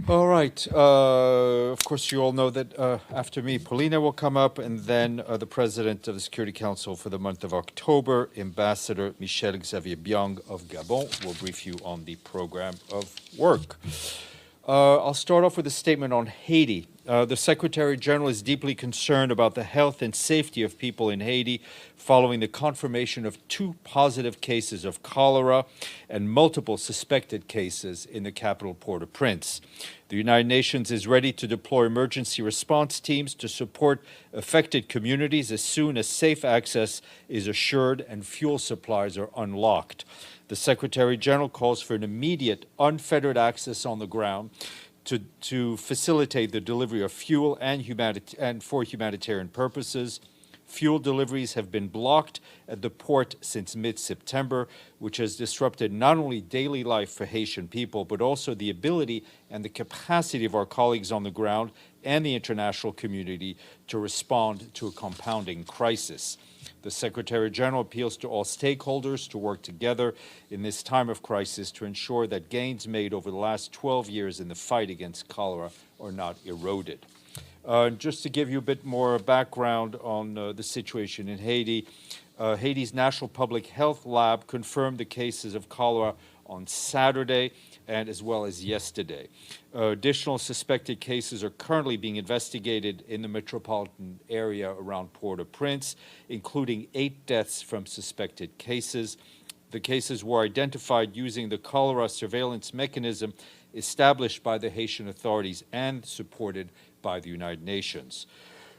All right. Of course, you all know that after me, Paulina will come up, and then the President of the Security Council for the month of October, Ambassador Michel Xavier Biang of Gabon, will brief you on the program of work. I'll start off with a statement on Haiti. The Secretary General is deeply concerned about the health and safety of people in Haiti following the confirmation of 2 positive cases of cholera and multiple suspected cases in the capital, Port-au-Prince. The United Nations is ready to deploy emergency response teams to support affected communities as soon as safe access is assured and fuel supplies are unlocked. The Secretary General calls for an immediate, unfettered access on the ground to facilitate the delivery of fuel and for humanitarian purposes. Fuel deliveries have been blocked at the port since mid-September, which has disrupted not only daily life for Haitian people, but also the ability and the capacity of our colleagues on the ground and the international community to respond to a compounding crisis. The Secretary General appeals to all stakeholders to work together in this time of crisis to ensure that gains made over the last 12 years in the fight against cholera are not eroded. Just to give you a bit more background on the situation in Haiti, Haiti's National Public Health Lab confirmed the cases of cholera on Saturday and as well as yesterday. Additional suspected cases are currently being investigated in the metropolitan area around Port-au-Prince, including 8 deaths from suspected cases. The cases were identified using the cholera surveillance mechanism established by the Haitian authorities and supported by the United Nations.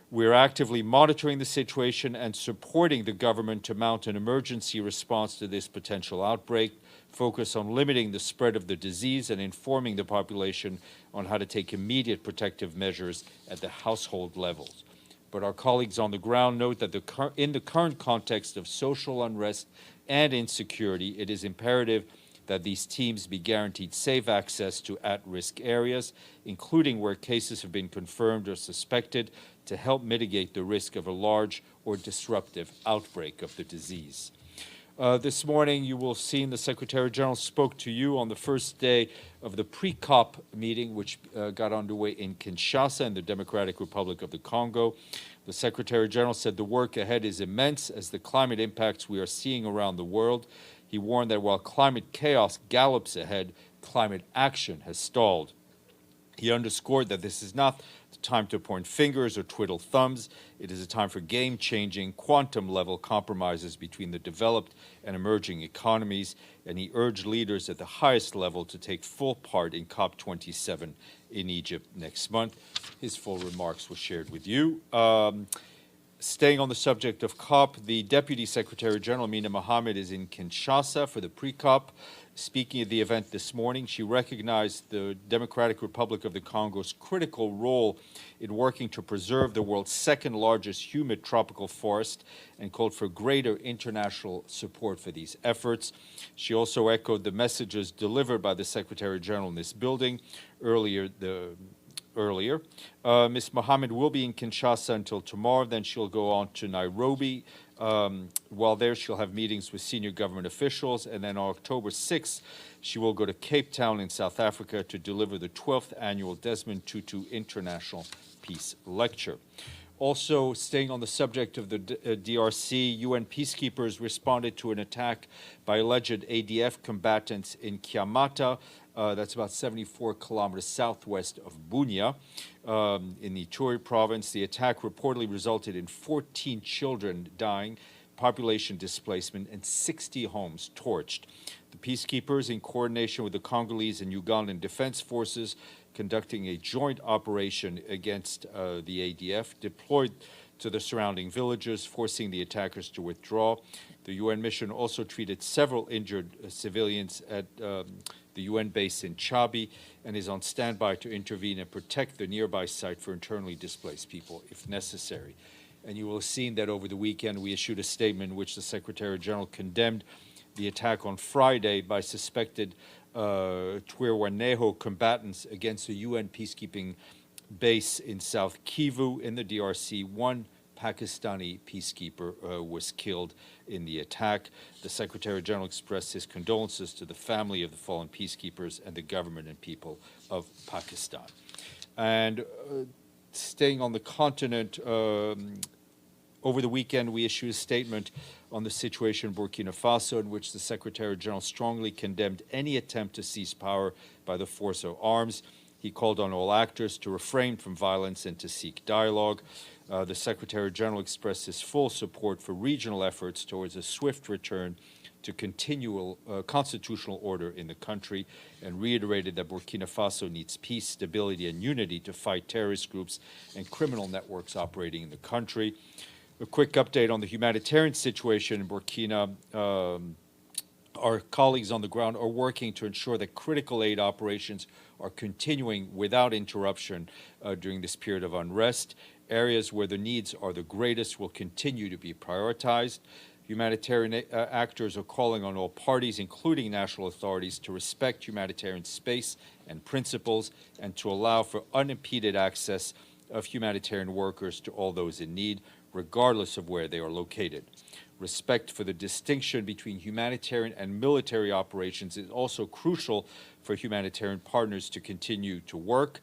We're actively monitoring the situation and supporting the government to mount an emergency response to this potential outbreak, focus on limiting the spread of the disease and informing the population on how to take immediate protective measures at the household levels. But our colleagues on the ground note that in the current context of social unrest and insecurity, it is imperative that these teams be guaranteed safe access to at-risk areas, including where cases have been confirmed or suspected, to help mitigate the risk of a large or disruptive outbreak of the disease. This morning, you will have seen the Secretary General spoke to you on the first day of the pre-COP meeting, which got underway in Kinshasa in the Democratic Republic of the Congo. The Secretary General said the work ahead is immense as the climate impacts we are seeing around the world. He warned that while climate chaos gallops ahead, climate action has stalled. He underscored that this is not the time to point fingers or twiddle thumbs. It is a time for game-changing, quantum-level compromises between the developed and emerging economies, and he urged leaders at the highest level to take full part in COP27 in Egypt next month. His full remarks were shared with you. Staying on the subject of COP, the Deputy Secretary General, Amina Mohammed, is in Kinshasa for the pre-COP. Speaking at the event this morning, she recognized the Democratic Republic of the Congo's critical role in working to preserve the world's second-largest humid tropical forest and called for greater international support for these efforts. She also echoed the messages delivered by the Secretary General in this building earlier. Ms. Mohammed will be in Kinshasa until tomorrow, then she'll go on to Nairobi. While there, she'll have meetings with senior government officials, and then on October 6th, she will go to Cape Town in South Africa to deliver the 12th annual Desmond Tutu International Peace Lecture. Also, staying on the subject of the DRC, UN peacekeepers responded to an attack by alleged ADF combatants in Kiamata. That's about 74 kilometers southwest of Bunia in the Ituri province. The attack reportedly resulted in 14 children dying, population displacement, and 60 homes torched. The peacekeepers, in coordination with the Congolese and Ugandan defense forces, conducting a joint operation against the ADF, deployed to the surrounding villages, forcing the attackers to withdraw. The UN mission also treated several injured civilians at the UN base in Chabi and is on standby to intervene and protect the nearby site for internally displaced people if necessary. And you will have seen that over the weekend we issued a statement in which the Secretary General condemned the attack on Friday by suspected Twirwaneho combatants against a UN peacekeeping base in South Kivu in the DRC. One Pakistani peacekeeper was killed in the attack. The Secretary General expressed his condolences to the family of the fallen peacekeepers and the government and people of Pakistan. And staying on the continent, over the weekend, we issued a statement on the situation in Burkina Faso, in which the Secretary General strongly condemned any attempt to seize power by the force of arms. He called on all actors to refrain from violence and to seek dialogue. The Secretary General expressed his full support for regional efforts towards a swift return to continual constitutional order in the country, and reiterated that Burkina Faso needs peace, stability, and unity to fight terrorist groups and criminal networks operating in the country. A quick update on the humanitarian situation in Burkina. Our colleagues on the ground are working to ensure that critical aid operations are continuing without interruption during this period of unrest. Areas where the needs are the greatest will continue to be prioritized. Humanitarian actors are calling on all parties, including national authorities, to respect humanitarian space and principles and to allow for unimpeded access of humanitarian workers to all those in need, regardless of where they are located. Respect for the distinction between humanitarian and military operations is also crucial for humanitarian partners to continue to work.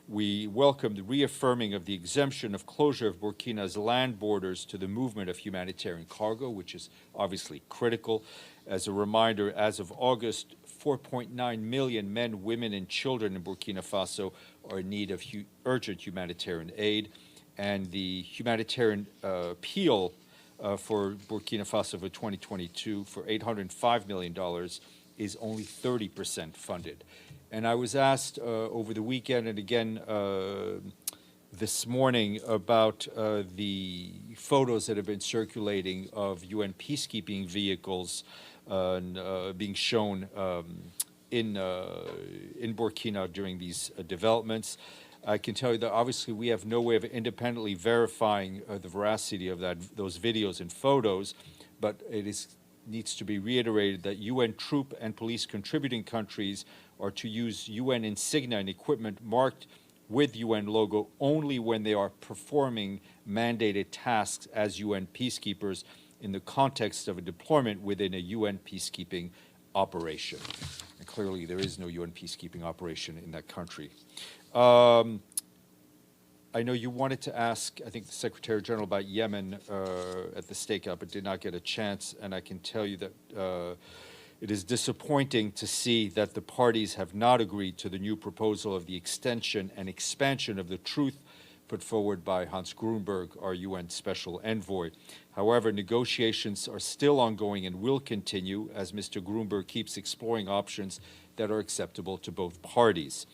We welcome the reaffirming of the exemption of closure of Burkina's land borders to the movement of humanitarian cargo, which is obviously critical. As a reminder, as of August, 4.9 million men, women, and children in Burkina Faso are in need of urgent humanitarian aid. And the humanitarian appeal for Burkina Faso for 2022 for $805 million is only 30% funded. And I was asked over the weekend and again this morning about the photos that have been circulating of UN peacekeeping vehicles being shown in Burkina during these developments. I can tell you that obviously we have no way of independently verifying the veracity of those videos and photos, but it needs to be reiterated that UN troop and police contributing countries are to use UN insignia and equipment marked with UN logo only when they are performing mandated tasks as UN peacekeepers in the context of a deployment within a UN peacekeeping operation. And clearly there is no UN peacekeeping operation in that country. I know you wanted to ask, I think, the Secretary General about Yemen at the stakeout, but did not get a chance. And I can tell you that it is disappointing to see that the parties have not agreed to the new proposal of the extension and expansion of the truce put forward by Hans Grunberg, our UN Special Envoy. However, negotiations are still ongoing and will continue as Mr. Grunberg keeps exploring options that are acceptable to both parties.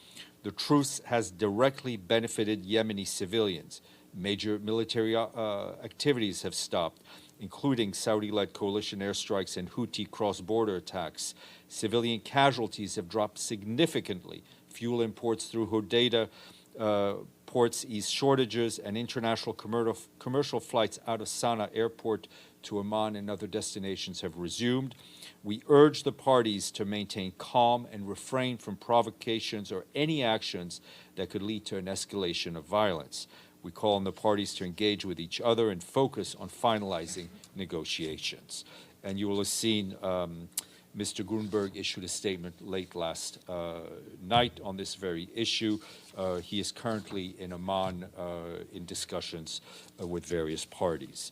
The truce has directly benefited Yemeni civilians. Major military activities have stopped, including Saudi-led coalition airstrikes and Houthi cross-border attacks. Civilian casualties have dropped significantly. Fuel imports through Hodeidah ports ease shortages, and international commercial flights out of Sana'a airport to Amman and other destinations have resumed. We urge the parties to maintain calm and refrain from provocations or any actions that could lead to an escalation of violence. We call on the parties to engage with each other and focus on finalizing negotiations. And you will have seen Mr. Grunberg issued a statement late last night on this very issue. He is currently in Amman in discussions with various parties.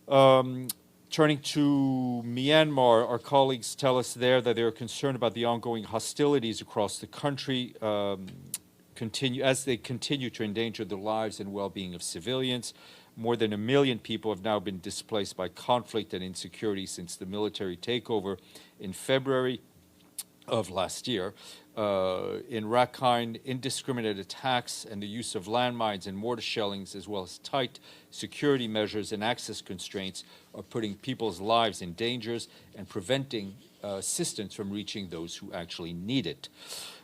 Turning to Myanmar, our colleagues tell us there that they are concerned about the ongoing hostilities across the country as they continue to endanger the lives and well-being of civilians. More than 1 million people have now been displaced by conflict and insecurity since the military takeover in February of last year. In Rakhine, indiscriminate attacks and the use of landmines and mortar shellings, as well as tight security measures and access constraints, are putting people's lives in danger and preventing assistance from reaching those who actually need it.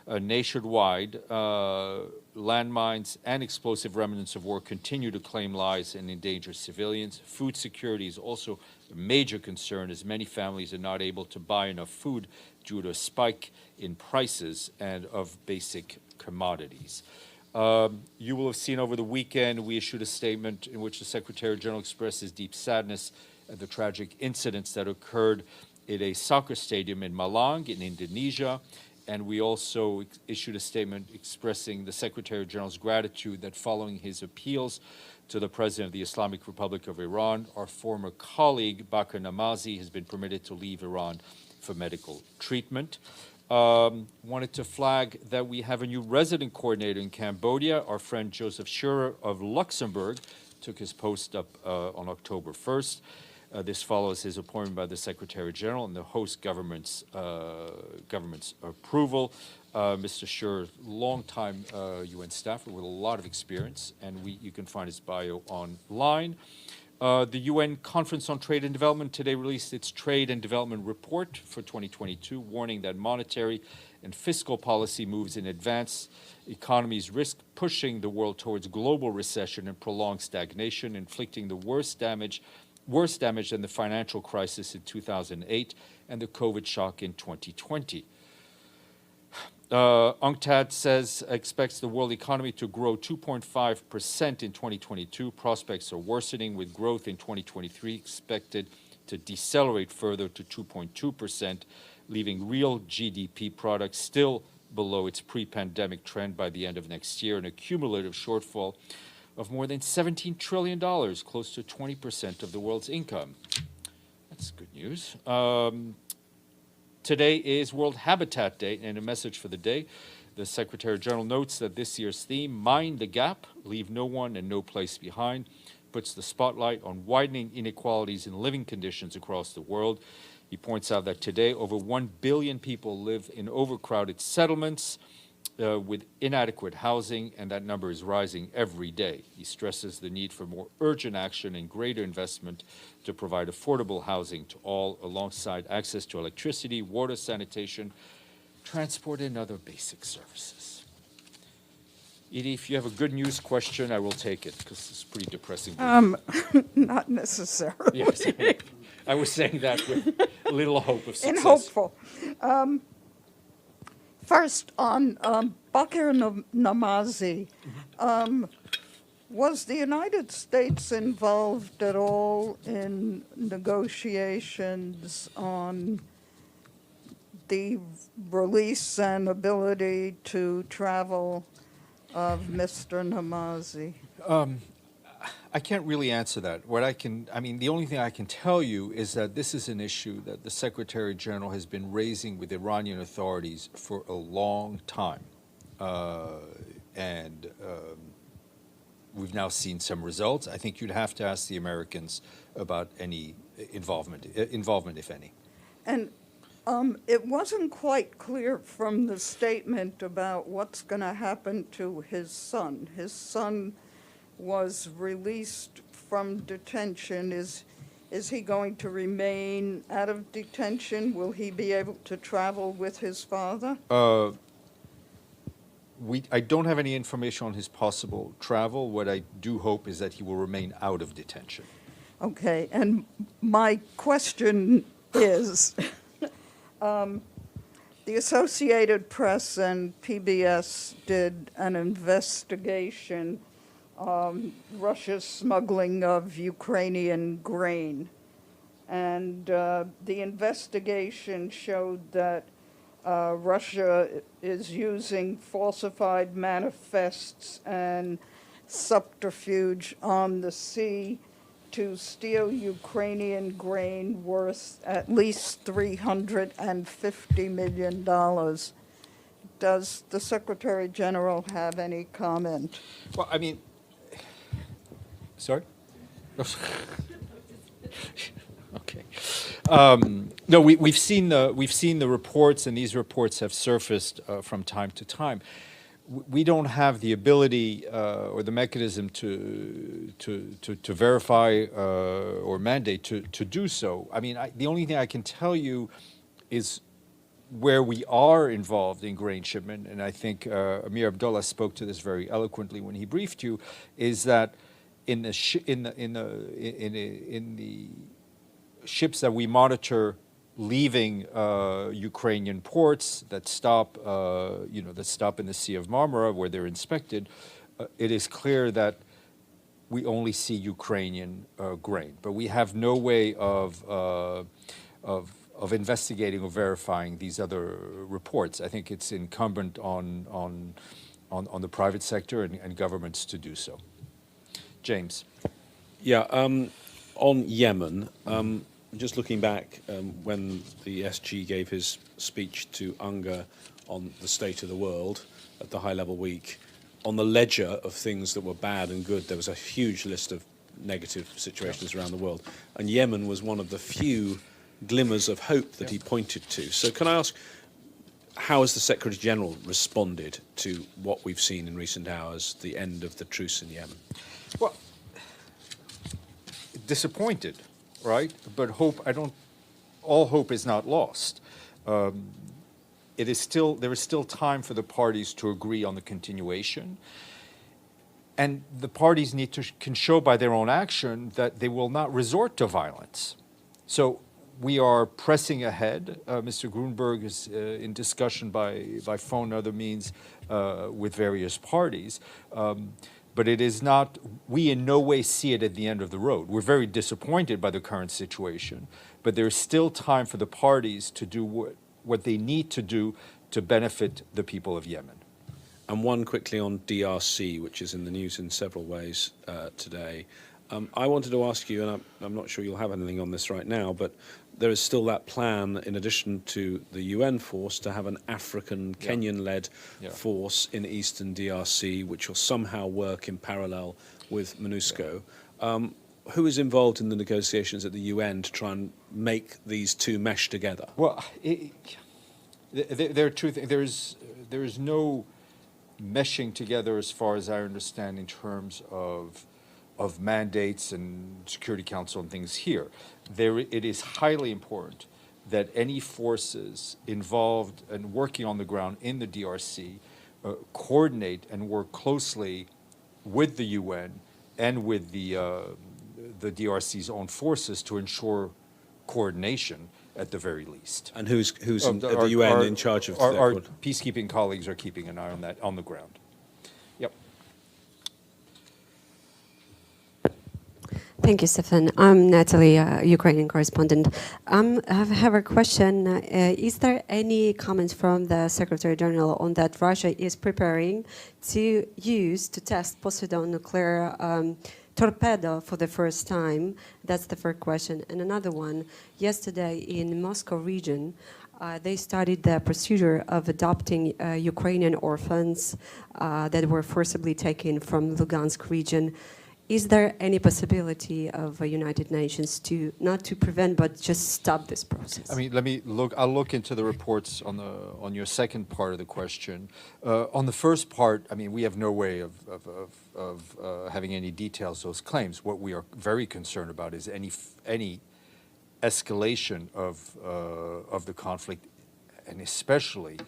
Nationwide, landmines and explosive remnants of war continue to claim lives and endanger civilians. Food security is also a major concern, as many families are not able to buy enough food due to a spike in prices and of basic commodities. You will have seen over the weekend we issued a statement in which the Secretary General expressed his deep sadness at the tragic incidents that occurred at a soccer stadium in Malang in Indonesia. And we also issued a statement expressing the Secretary General's gratitude that following his appeals to the President of the Islamic Republic of Iran, our former colleague, Bakr Namazi, has been permitted to leave Iran for medical treatment. Wanted to flag that we have a new resident coordinator in Cambodia. Our friend Joseph Schurer of Luxembourg took his post up on October 1st. This follows his appointment by the Secretary General and the host government's approval. Mr. Schurer, longtime UN staffer with a lot of experience, and you can find his bio online. The UN Conference on Trade and Development today released its Trade and Development Report for 2022, warning that monetary and fiscal policy moves in advanced economies risk pushing the world towards global recession and prolonged stagnation, inflicting the worse damage than the financial crisis in 2008 and the COVID shock in 2020. UNCTAD expects the world economy to grow 2.5% in 2022. Prospects are worsening, with growth in 2023 expected to decelerate further to 2.2%, leaving real GDP products still below its pre-pandemic trend by the end of next year, and a cumulative shortfall of more than $17 trillion, close to 20% of the world's income. That's good news. Today is World Habitat Day, and a message for the day, the Secretary General notes that this year's theme, Mind the Gap, Leave No One and No Place Behind, puts the spotlight on widening inequalities in living conditions across the world. He points out that today over 1 billion people live in overcrowded settlements with inadequate housing, and that number is rising every day. He stresses the need for more urgent action and greater investment to provide affordable housing to all, alongside access to electricity, water, sanitation, transport, and other basic services. Edie, if you have a good news question, I will take it, because it's pretty depressing. Not necessarily. Yes, I was saying that with a little hope of success. And hopeful. First, on Bakr Namazi, was the United States involved at all in negotiations on the release and ability to travel of Mr. Namazi? I can't really answer that. The only thing I can tell you is that this is an issue that the Secretary General has been raising with Iranian authorities for a long time. We've now seen some results. I think you'd have to ask the Americans about any involvement, if any. And it wasn't quite clear from the statement about what's going to happen to his son. His son was released from detention. Is he going to remain out of detention? Will he be able to travel with his father? I don't have any information on his possible travel. What I do hope is that he will remain out of detention. Okay, and my question is, the Associated Press and PBS did an investigation on Russia's smuggling of Ukrainian grain. And the investigation showed that Russia is using falsified manifests and subterfuge on the sea to steal Ukrainian grain worth at least $350 million. Does the Secretary General have any comment? Well, sorry? Okay. No, we've seen the reports, and these reports have surfaced from time to time. We don't have the ability or the mechanism to verify or mandate to do so. The only thing I can tell you is where we are involved in grain shipment, and I think Amir Abdullah spoke to this very eloquently when he briefed you, is that in the ships that we monitor leaving Ukrainian ports that stop, that stop in the Sea of Marmara where they're inspected, it is clear that we only see Ukrainian grain, but we have no way of investigating or verifying these other reports. I think it's incumbent on the private sector and governments to do so. James. Yeah, on Yemen, just looking back when the SG gave his speech to UNGA on the state of the world at the high-level week, on the ledger of things that were bad and good, there was a huge list of negative situations around the world. And Yemen was one of the few glimmers of hope that he pointed to. So can I ask, how has the Secretary-General responded to what we've seen in recent hours, the end of the truce in Yemen? Well, disappointed, right? But all hope is not lost. There is still time for the parties to agree on the continuation. And the parties can show by their own action that they will not resort to violence. So we are pressing ahead. Mr. Grunberg is in discussion by phone and other means with various parties. But it is not, we in no way see it at the end of the road. We're very disappointed by the current situation, but there's still time for the parties to do what they need to do to benefit the people of Yemen. And one quickly on DRC, which is in the news in several ways today. I wanted to ask you, and I'm not sure you'll have anything on this right now, but there is still that plan, in addition to the UN force, to have an African, Kenyan-led force in eastern DRC, which will somehow work in parallel with MONUSCO. Who is involved in the negotiations at the UN to try and make these two mesh together? Well, there are two things. There is no meshing together, as far as I understand, in terms of mandates and Security Council and things here. It is highly important that any forces involved and working on the ground in the DRC coordinate and work closely with the UN and with the DRC's own forces to ensure coordination at the very least. And who's at the UN in charge of our peacekeeping colleagues are keeping an eye on that on the ground. Yep. Thank you, Stéphane. I'm Natalie, Ukrainian correspondent. I have a question. Is there any comments from the Secretary General on that Russia is preparing to test Poseidon nuclear torpedo for the first time? That's the first question. And another one, yesterday in Moscow region, they started the procedure of adopting Ukrainian orphans that were forcibly taken from Lugansk region. Is there any possibility of United Nations to, not to prevent, but just stop this process? I mean, I'll look into the reports on your second part of the question. On the first part, I mean, we have no way of having any details of those claims. What we are very concerned about is any escalation of the conflict, and especially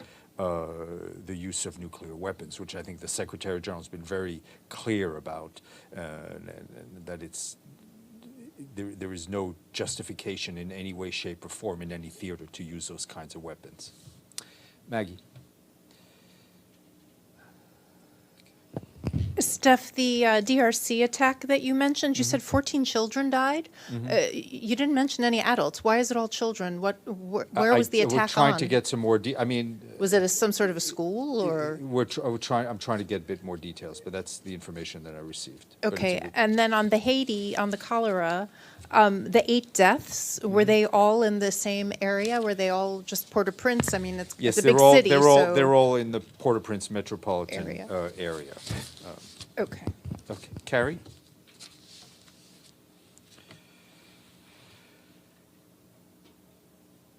the use of nuclear weapons, which I think the Secretary General has been very clear about, and that there is no justification in any way, shape, or form in any theater to use those kinds of weapons. Maggie. Steph, the DRC attack that you mentioned, you said 14 children died. You didn't mention any adults. Why is it all children? Where was the attack on? We're trying to get some more. Was it some sort of a school or? I'm trying to get a bit more details, but that's the information that I received. Okay, and then on the Haiti, on the cholera, the 8 deaths, were they all in the same area? Were they all just Port-au-Prince? I mean, it's a big city. They're all in the Port-au-Prince metropolitan area. Okay. Okay, Carrie?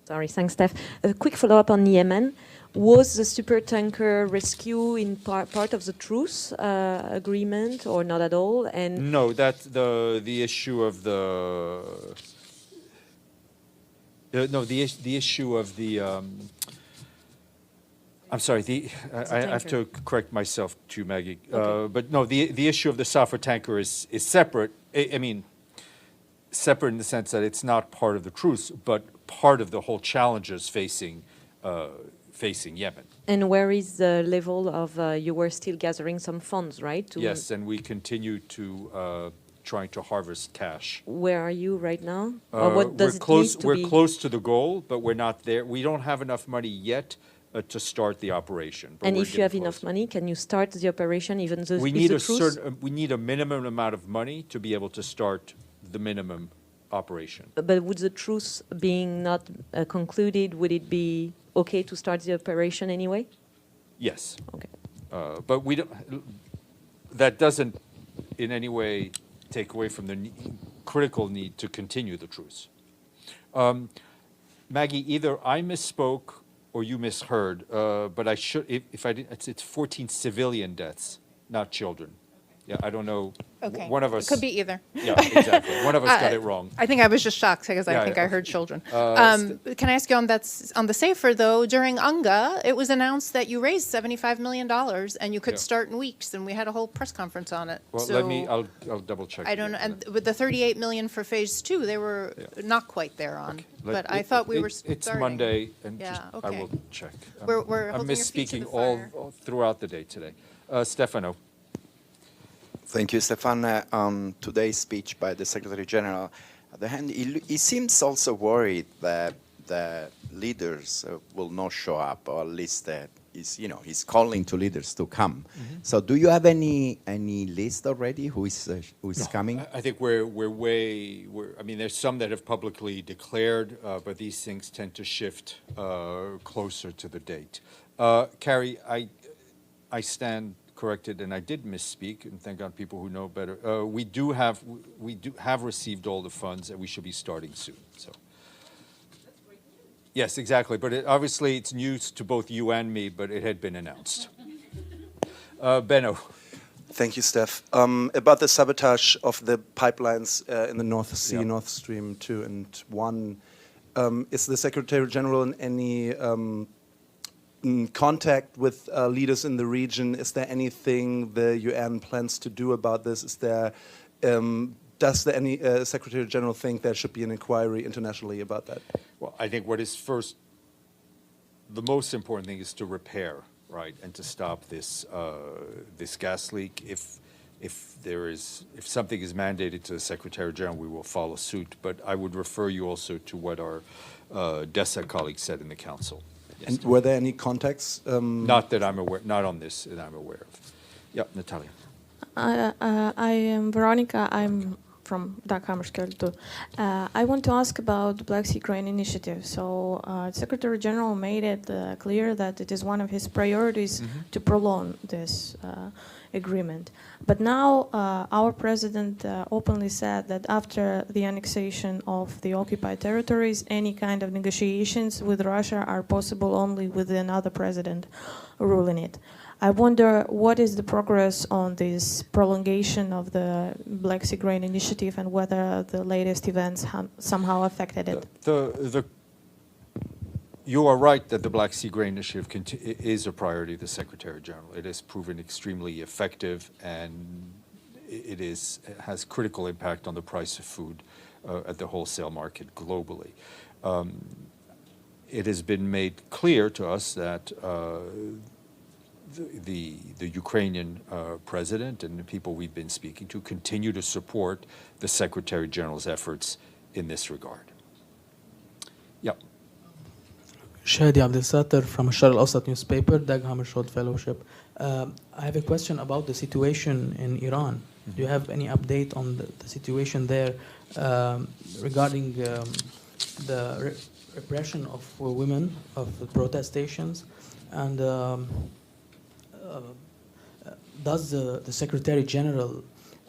Sorry, thanks, Steph. A quick follow-up on Yemen. Was the supertanker rescue in part of the truce agreement, or not at all? And no, that's the issue of the the issue of the. I'm sorry. I have to correct myself too, Maggie. Okay. But no, the issue of the Safra tanker is separate. I mean, separate in the sense that it's not part of the truce, but part of the whole challenges facing Yemen. And where is the level of, you were still gathering some funds, right? Yes, and we continue to trying to harvest cash. Where are you right now? Or what does it close, need to we're be? close to the goal, but we're not there. We don't have enough money yet to start the operation. But And we're if you have getting enough closer. money, can you start the operation even though We if need the a truce? we need a minimum amount of money to be able to start the minimum operation. But would the truce being not concluded, would it be okay to start the operation anyway? Yes, Okay. but we don't. That doesn't in any way take away from the critical need to continue the truce. Maggie, either I misspoke or you misheard, but I should. If I didn't, it's 14 civilian deaths, not children. Yeah, I don't know. Okay. One of us. It could be either. Yeah, exactly. One of us got it wrong. I think I was just shocked because Yeah, I think yeah, I okay. heard children. Can I ask you on the safer though? During UNGA, it was announced that you raised $75 million and you could Yeah. start in weeks, and we had a whole press conference on it. Well, so let me. I'll double check. I don't know. again. And with the 38 million for phase 2, they were Yeah. not quite there on. Okay. But I thought we were It's starting. Monday, and Yeah, just, I okay. will check. We're I'm holding your feet to misspeaking the fire. all throughout the day today. Stefano. Thank you, Stéphane. Today's speech by the Secretary General, on the hand, he seems also worried that the leaders will not show up, or at least he's calling to leaders to come. So, do you have any list already? Who is coming? I think I mean, there's some that have publicly declared, but these things tend to shift closer to the date. Carrie, I stand corrected, and I did misspeak, and thank God people who know better. We do have received all the funds, and we should be starting soon. So. Yes, exactly. But obviously, it's news to both you and me, but it had been announced. Benno. Thank you, Steph. About the sabotage of the pipelines in the North Sea, Yeah. Nord Stream 2 and 1, is the Secretary General in any contact with leaders in the region? Is there anything the UN plans to do about this? Is there, does any Secretary General think there should be an inquiry internationally about that? Well, I think what is first, the most important thing is to repair, right, and to stop this this gas leak. If something is mandated to the Secretary General, we will follow suit. But I would refer you also to what our DESA colleagues said in the Council. And were there any contacts? Not that I'm aware, not on this that I'm aware of. Yep, Natalia. I am Veronica. I'm from Dhaka, too. I want to ask about the Black Sea Grain Initiative. So, Secretary General made it clear that it is one of his priorities to prolong this agreement. But now, our president openly said that after the annexation of the occupied territories, any kind of negotiations with Russia are possible only with another president ruling it. I wonder what is the progress on this prolongation of the Black Sea Grain Initiative and whether the latest events somehow affected it. You are right that the Black Sea Grain Initiative is a priority of the Secretary General. It has proven extremely effective, and it has critical impact on the price of food at the wholesale market globally. It has been made clear to us that the Ukrainian president and the people we've been speaking to continue to support the Secretary General's efforts in this regard. Yep. Shadi Abdel Sattar from Shar al-Awsat newspaper, Dag Hammarskjöld Fellowship. I have a question about the situation in Iran. Do you have any update on the situation there regarding the repression of women, of the protestations, and does the Secretary General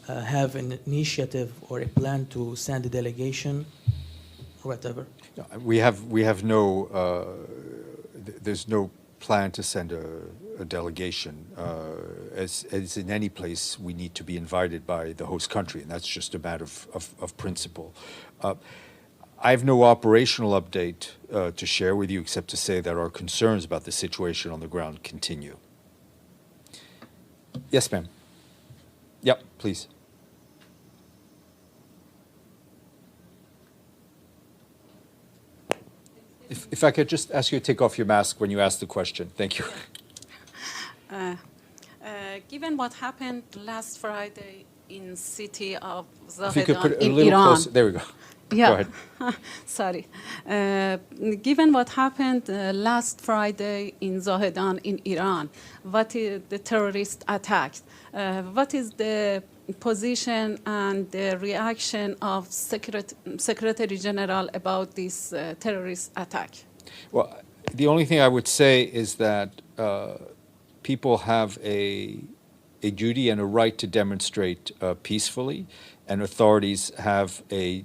have an initiative or a plan to send a delegation or whatever? We have no, there's no plan to send a delegation. As in any place, we need to be invited by the host country, and that's just a matter of principle. I have no operational update to share with you except to say that our concerns about the situation on the ground continue. Yes, ma'am. Yep, please. If I could just ask you to take off your mask when you ask the question. Thank you. Given what happened last Friday in city of If you could put Zahedan it a in little Iran. closer. There we go. Yeah. Go ahead. Sorry. Given what happened last Friday in Zahedan in Iran, what is the terrorist attack? What is the position and the reaction of Secretary General about this terrorist attack? Well, the only thing I would say is that people have a duty and a right to demonstrate peacefully, and authorities have a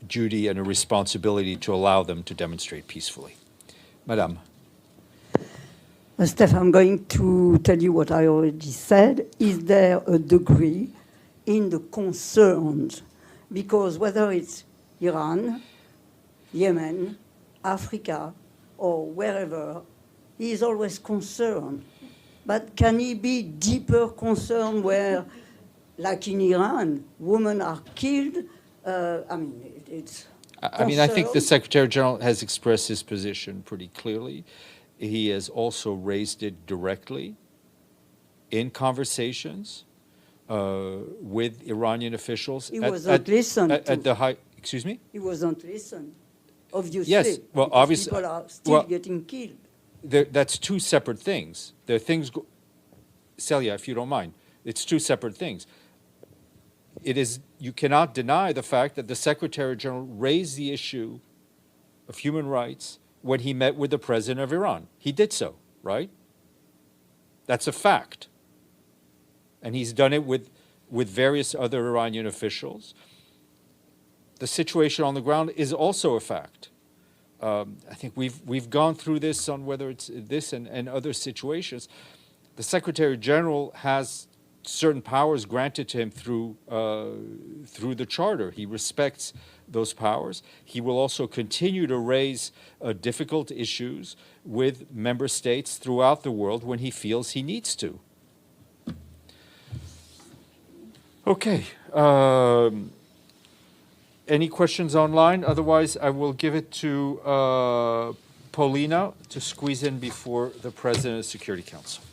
duty and a responsibility to allow them to demonstrate peacefully. Madame. Steph, I'm going to tell you what I already said. Is there a degree in the concerns? Because whether it's Iran, Yemen, Africa, or wherever, he is always concerned. But can he be deeper concerned where, like in Iran, women are killed? I mean, I think the Secretary General has expressed his position pretty clearly. He has also raised it directly in conversations with Iranian officials. He wasn't listened to. At the high, excuse me? He wasn't listened, obviously. Yes, well, because obviously. people are still getting killed. That's two separate things. There are things, Celia, if you don't mind, it's two separate things. You cannot deny the fact that the Secretary General raised the issue of human rights when he met with the president of Iran. He did so, right? That's a fact. And he's done it with various other Iranian officials. The situation on the ground is also a fact. I think we've gone through this on whether it's this and other situations. The Secretary General has certain powers granted to him through the Charter. He respects those powers. He will also continue to raise difficult issues with member states throughout the world when he feels he needs to. Okay. Any questions online? Otherwise, I will give it to Paulina to squeeze in before the President of the Security Council.